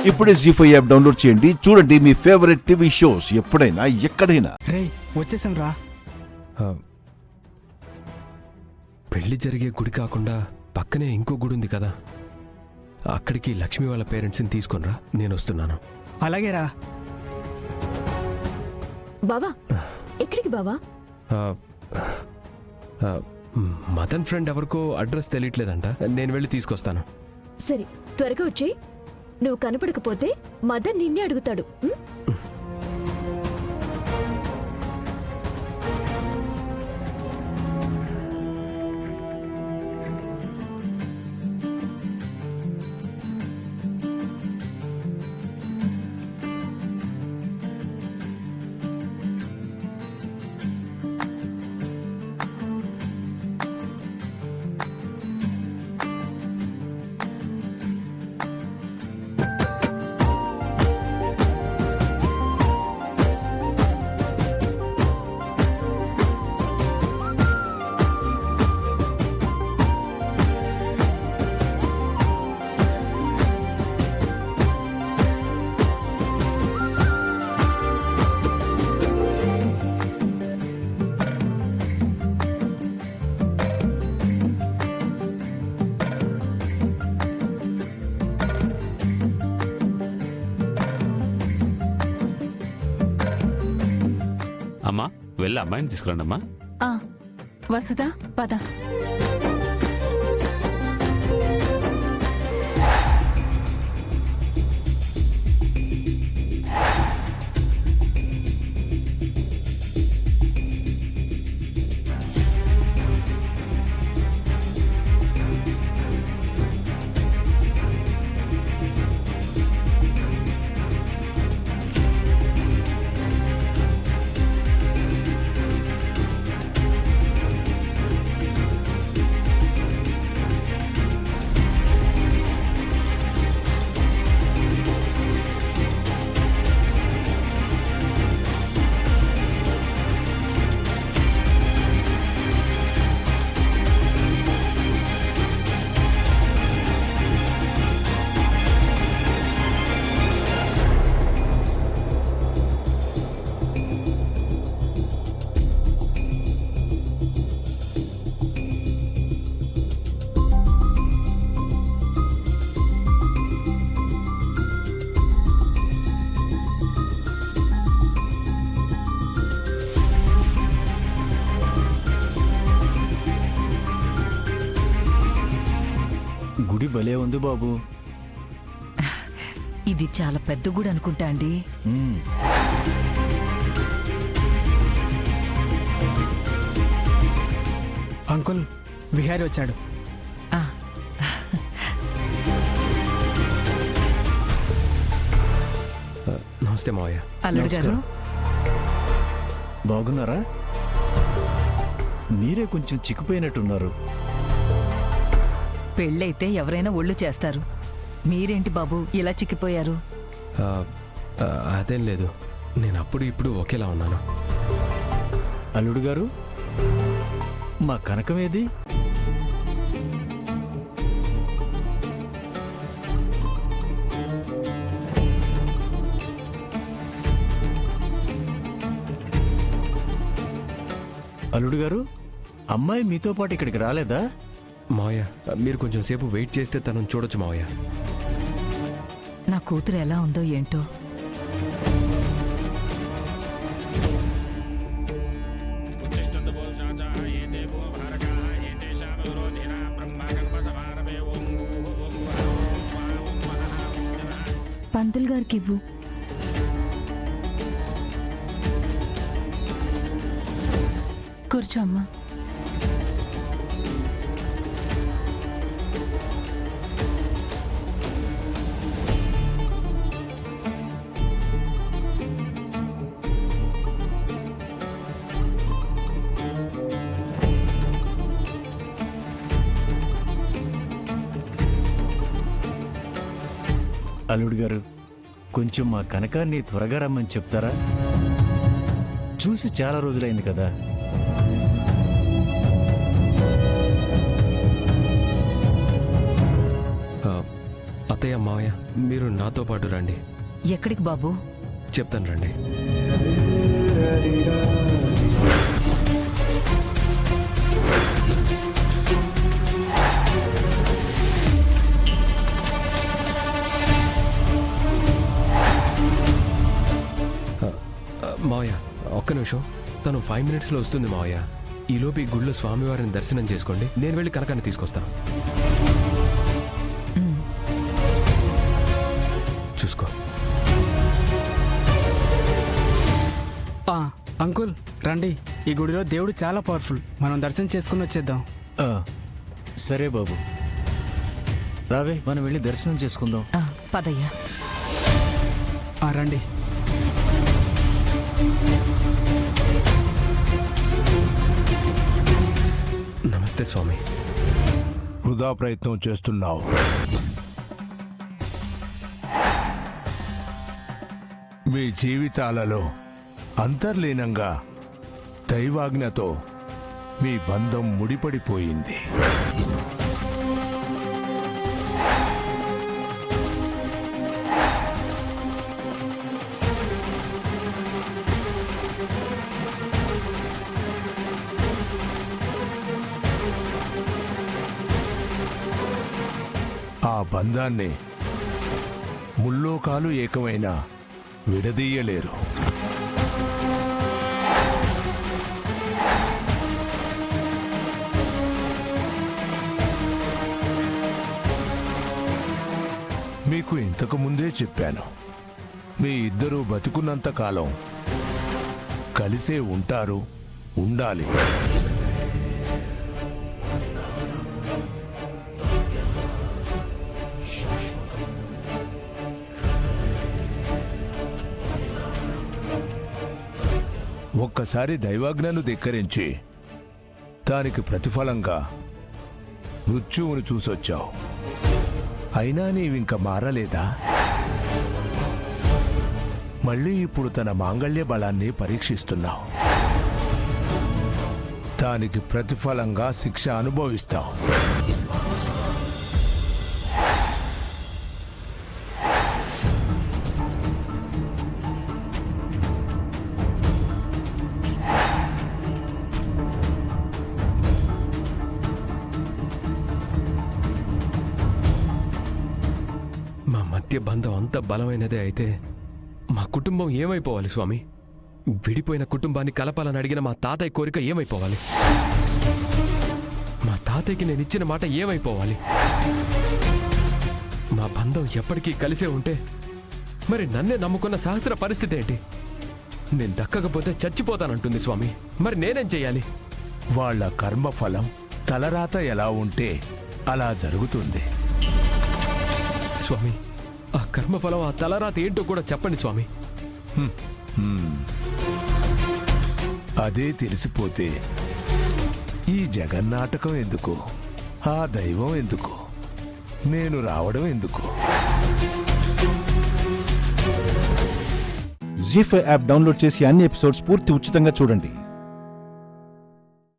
ఇప్పుడే జీ5 app download చేయండి. చూడండి మీ ఫేవరెట్ టీవీ షోస్ ఎప్పుడైనా ఎక్కడైనా. రేయ్ వచ్చేసాం రా. పెళ్లి జరిగే గుడి కాకుండా పక్కనే ఇంకో గుడి ఉంది కదా, అక్కడికి లక్ష్మి వాళ్ళ పేరెంట్స్ని తీసుకొనిరా, నేను వస్తున్నాను. అలాగే రా. బావా ఎక్కడికి బావా? మదన్ ఫ్రెండ్ ఎవరికో అడ్రస్ తెలియట్లేదంట, నేను వెళ్ళి తీసుకొస్తాను. సరే త్వరగా వచ్చి. నువ్వు కనపడకపోతే మదన్ నిన్నే అడుగుతాడు. అమ్మా వెళ్ళి అమ్మాయిని తీసుకురండి అమ్మా. వస్తుందా? పద. గుడి భలే ఉంది బాబు. ఇది చాలా పెద్ద గుడి అనుకుంటా అండి. అంకుల్ విహారీ వచ్చాడు. ఆ, నమస్తే మావయ్య. అల్లుడు గారు. బాగున్నారా? మీరే కొంచెం చిక్కిపోయినట్టున్నారు. పెళ్ళైతే ఎవరైనా ఒళ్ళు చేస్తారు, మీరేంటి బాబు ఇలా చిక్కిపోయారు? అదేం లేదు, నేను అప్పుడు ఇప్పుడు ఒకేలా ఉన్నాను. అల్లుడు గారు, మా కనకమేది? అల్లుడు గారు, అమ్మాయి మీతో పాటు ఇక్కడికి రాలేదా? మావయ్య మీరు కొంచెం సేపు వెయిట్ చేస్తే తనను చూడొచ్చు మావయ్య. నా కూతురు ఎలా ఉందో ఏంటో. పంతులు గారికి ఇవ్వు. కూర్చో అమ్మా. అల్లుడు గారు, కొంచెం మా కనకాన్ని త్వరగా రమ్మని చెప్తారా? చూసి చాలా రోజులైంది కదా. అత్తయ్య మావయ్య మీరు నాతో పాటు రండి. ఎక్కడికి బాబు? చెప్తాను రండి. మావయ్య ఒక్క నిమిషం, తను 5 minutesలో వస్తుంది మావయ్య. ఈలోపు ఈ గుళ్ళో స్వామివారిని దర్శనం చేసుకోండి, నేను వెళ్ళి కనకాన్ని తీసుకొస్తాను. చూసుకో. అంకుల్ రండి, ఈ గుడిలో దేవుడు చాలా పవర్ఫుల్, మనం దర్శనం చేసుకుని వచ్చేద్దాం. ఆ, సరే బాబు, రావే మనం వెళ్ళి దర్శనం చేసుకుందాం. పదయ్యా. రండి. నమస్తే స్వామి. వృధా ప్రయత్నం చేస్తున్నావు. మీ జీవితాలలో అంతర్లీనంగా దైవాజ్ఞతో మీ బంధం ముడిపడిపోయింది. ఆ బంధాన్ని ముల్లోకాలు ఏకమైన విడదీయలేరు. మీకు ఇంతకు ముందే చెప్పాను, మీ ఇద్దరూ బతికున్నంత కాలం కలిసే ఉంటారు, ఉండాలి. ఒక్కసారి దైవాజ్ఞను ధిక్కరించి దానికి ప్రతిఫలంగా మృత్యువును చూసొచ్చావు. అయినా నీవింక మారలేదా? మళ్ళీ ఇప్పుడు తన మాంగళ్య బలాన్ని పరీక్షిస్తున్నావు. దానికి ప్రతిఫలంగా శిక్ష అనుభవిస్తావు. మా మధ్య బంధం అంత బలమైనదే అయితే మా కుటుంబం ఏమైపోవాలి స్వామి? విడిపోయిన కుటుంబాన్ని కలపాలని అడిగిన మా తాతయ్య కోరిక ఏమైపోవాలి? మా తాతయ్యకి నేను ఇచ్చిన మాట ఏమైపోవాలి? మా బంధం ఎప్పటికీ కలిసే ఉంటే మరి నన్నే నమ్ముకున్న సహస్ర పరిస్థితి ఏంటి? నేను దక్కకపోతే చచ్చిపోతానంటుంది స్వామి. మరి నేనేం చెయ్యాలి? వాళ్ళ కర్మఫలం తలరాత ఎలా ఉంటే అలా జరుగుతుంది. స్వామి, ఆ కర్మఫలం, ఆ తలరాత ఏంటో కూడా చెప్పండి స్వామి. అదే తెలిసిపోతే ఈ జగన్నాటకం ఎందుకు? ఆ దైవం ఎందుకు? నేను రావడం ఎందుకు? జీ5 యాప్ డౌన్లోడ్ చేసి అన్ని ఎపిసోడ్స్ పూర్తి ఉచితంగా చూడండి.